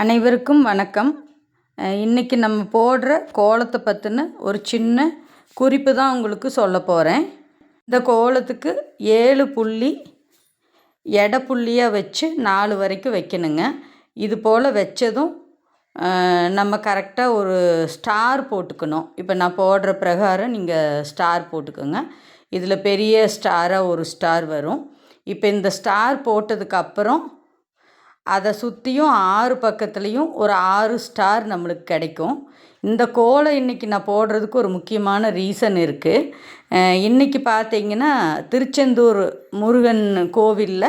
அனைவருக்கும் வணக்கம். இன்றைக்கி நம்ம போடுற கோலத்தை பற்றின ஒரு சின்ன குறிப்பு தான் உங்களுக்கு சொல்ல போகிறேன். இந்த கோலத்துக்கு 7 புள்ளி எடை புள்ளியாக வச்சு 4 வரைக்கும் வைக்கணுங்க. இது போல் வச்சதும் நம்ம கரெக்டாக ஒரு ஸ்டார் போட்டுக்கணும். இப்போ நான் போடுற பிரகாரம் நீங்கள் ஸ்டார் போட்டுக்கோங்க. இதில் பெரிய ஸ்டாராக ஒரு ஸ்டார் வரும். இப்போ இந்த ஸ்டார் போட்டதுக்கப்புறம் அதை சுற்றியும் 6 பக்கத்துலேயும் ஒரு 6 ஸ்டார் நம்மளுக்கு கிடைக்கும். இந்த கோலம் இன்றைக்கி நான் போடுறதுக்கு ஒரு முக்கியமான ரீசன் இருக்குது. இன்றைக்கி பார்த்திங்கன்னா திருச்செந்தூர் முருகன் கோவிலில்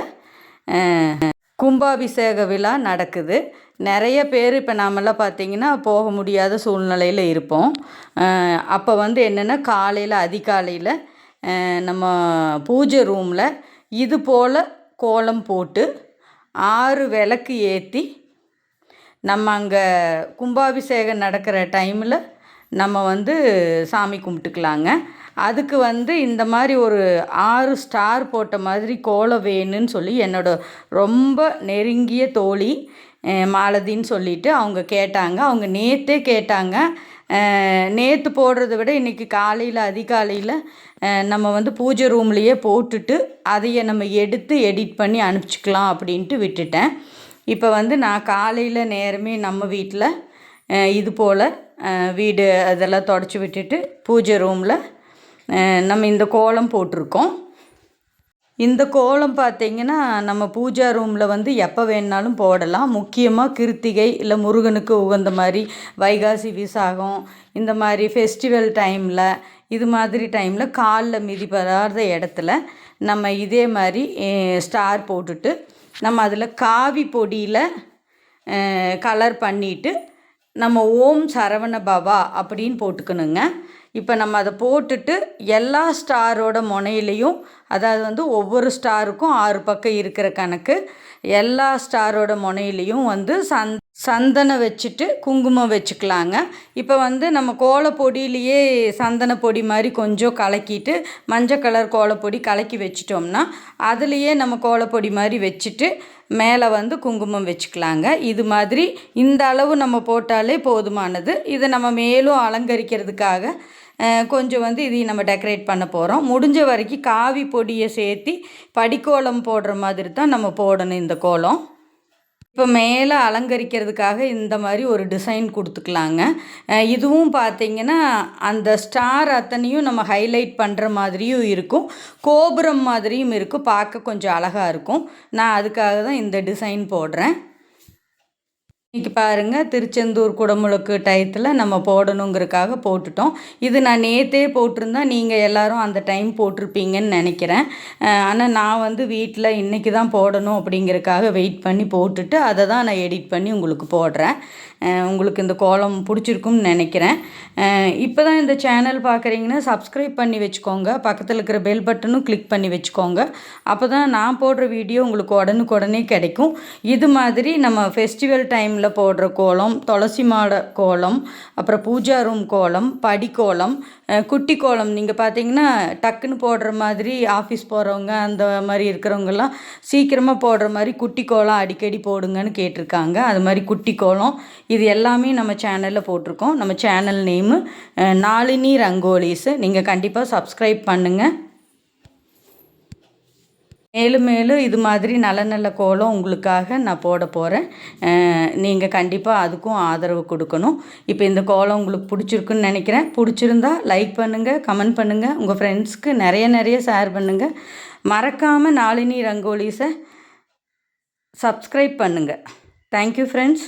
கும்பாபிஷேக விழா நடக்குது. நிறைய பேர் இப்போ நாமெல்லாம் பார்த்திங்கன்னா போக முடியாத சூழ்நிலையில் இருப்போம். அப்போ என்னென்னா காலையில் அதிகாலையில் நம்ம பூஜை ரூமில் இது போல் கோலம் போட்டு 6 விளக்கு ஏற்றி நம்ம அங்கே கும்பாபிஷேகம் நடக்கிற டைமில் நம்ம சாமி கும்பிட்டுக்கலாங்க. அதுக்கு இந்த மாதிரி ஒரு 6 ஸ்டார் போட்ட மாதிரி கோலம் வேணும்னு சொல்லி என்னோடய ரொம்ப நெருங்கிய தோழி மாலதின்னு சொல்லிட்டு அவங்க கேட்டாங்க. அவங்க நேற்றே கேட்டாங்க. நேற்று போடுறத விட இன்றைக்கி காலையில் அதிகாலையில் நம்ம பூஜை ரூம்லேயே போட்டுட்டு அதையை நம்ம எடுத்து எடிட் பண்ணி அனுப்பிச்சிக்கலாம் அப்படின்ட்டு விட்டுட்டேன். இப்போ நான் காலையில் நேரமே நம்ம வீட்டில் இது போல் வீடு அதெல்லாம் தொடச்சி விட்டுட்டு பூஜை ரூமில் நம்ம இந்த கோலம் போட்டிருக்கோம். இந்த கோலம் பார்த்திங்கன்னா நம்ம பூஜா ரூமில் எப்போ வேணுனாலும் போடலாம். முக்கியமாக கிருத்திகை இல்லை முருகனுக்கு உகந்த மாதிரி வைகாசி விசாகம் இந்த மாதிரி ஃபெஸ்டிவல் டைமில் இது மாதிரி டைமில் காலில் மிதிப்படாத இடத்துல நம்ம இதே மாதிரி ஸ்டார் போட்டுட்டு நம்ம அதில் காவி பொடியில் கலர் பண்ணிவிட்டு நம்ம ஓம் சரவண பவா அப்படின்னு போட்டுக்கணுங்க. இப்போ நம்ம அதை போட்டுட்டு எல்லா ஸ்டாரோட முனையிலையும் அதாவது ஒவ்வொரு ஸ்டாருக்கும் 6 பக்கம் இருக்கிற கணக்கு எல்லா ஸ்டாரோட முனையிலையும் சந்தனம் வச்சுட்டு குங்குமம் வச்சுக்கலாங்க. இப்போ நம்ம கோலப்பொடியிலையே சந்தன பொடி மாதிரி கொஞ்சம் கலக்கிட்டு மஞ்சள் கலர் கோலப்பொடி கலக்கி வச்சிட்டோம்னா அதுலேயே நம்ம கோலப்பொடி மாதிரி வச்சுட்டு மேலே குங்குமம் வச்சுக்கலாங்க. இது மாதிரி இந்த அளவு நம்ம போட்டாலே போதுமானது. இதை நம்ம மேலும் அலங்கரிக்கிறதுக்காக கொஞ்சம் இதையும் நம்ம டெக்கரேட் பண்ண போகிறோம். முடிஞ்ச வரைக்கும் காவி பொடியை சேர்த்தி படிக்கோலம் போடுற மாதிரி தான் நம்ம போடணும் இந்த கோலம். இப்போ மேலே அலங்கரிக்கிறதுக்காக இந்த மாதிரி ஒரு டிசைன் கொடுத்துக்கலாங்க. இதுவும் பார்த்திங்கன்னா அந்த ஸ்டார் அத்தனையும் நம்ம ஹைலைட் பண்ணுற மாதிரியும் இருக்கும், கோபுரம் மாதிரியும் இருக்கும், பார்க்க கொஞ்சம் அழகாக இருக்கும். நான் அதுக்காக தான் இந்த டிசைன் போடுறேன். இன்றைக்கி பாருங்கள், திருச்செந்தூர் குடமுழுக்கு டயத்தில் நம்ம போடணுங்கிறதுக்காக போட்டுட்டோம். இது நான் நேற்றே போட்டிருந்தேன், நீங்கள் எல்லோரும் அந்த டைம் போட்டிருப்பீங்கன்னு நினைக்கிறேன். ஆனால் நான் வீட்டில் இன்றைக்கி தான் போடணும் அப்படிங்கிறதுக்காக வெயிட் பண்ணி போட்டுட்டு அதை தான் நான் எடிட் பண்ணி உங்களுக்கு போடுறேன். உங்களுக்கு இந்த கோலம் பிடிச்சிருக்கும்னு நினைக்கிறேன். இப்போ தான் இந்த சேனல் பார்க்குறீங்கன்னா சப்ஸ்கிரைப் பண்ணி வச்சுக்கோங்க. பக்கத்தில் இருக்கிற பெல் பட்டனும் கிளிக் பண்ணி வச்சுக்கோங்க. அப்போ தான் நான் போடுற வீடியோ உங்களுக்கு உடனுக்குடனே கிடைக்கும். இது மாதிரி நம்ம ஃபெஸ்டிவல் டைமில் போடுற கோலம், துளசி மாட கோலம், அப்புறம் பூஜா ரூம் கோலம், படி கோலம், குட்டி கோலம் நீங்கள் பார்த்தீங்கன்னா டக்குன்னு போடுற மாதிரி ஆஃபீஸ் போகிறவங்க அந்த மாதிரி இருக்கிறவங்கெல்லாம் சீக்கிரமாக போடுற மாதிரி குட்டி கோலம் அடிக்கடி போடுங்கன்னு கேட்டிருக்காங்க. அது மாதிரி குட்டி கோலம் இது எல்லாமே நம்ம சேனலில் போட்டிருக்கோம். நம்ம சேனல் நேமு நாளினி ரங்கோலிஸ். நீங்கள் கண்டிப்பாக சப்ஸ்கிரைப் பண்ணுங்கள். மேலும் மேலும் இது மாதிரி நல்ல நல்ல கோலம் உங்களுக்காக நான் போட போகிறேன். நீங்கள் கண்டிப்பாக அதுக்கும் ஆதரவு கொடுக்கணும். இப்போ இந்த கோலம் உங்களுக்கு பிடிச்சிருக்குன்னு நினைக்கிறேன். பிடிச்சிருந்தா லைக் பண்ணுங்கள், கமெண்ட் பண்ணுங்கள், உங்கள் ஃப்ரெண்ட்ஸ்க்கு நிறைய ஷேர் பண்ணுங்கள். மறக்காமல் நாளினி ரங்கோலிஸை சப்ஸ்கிரைப் பண்ணுங்கள். Thank you friends.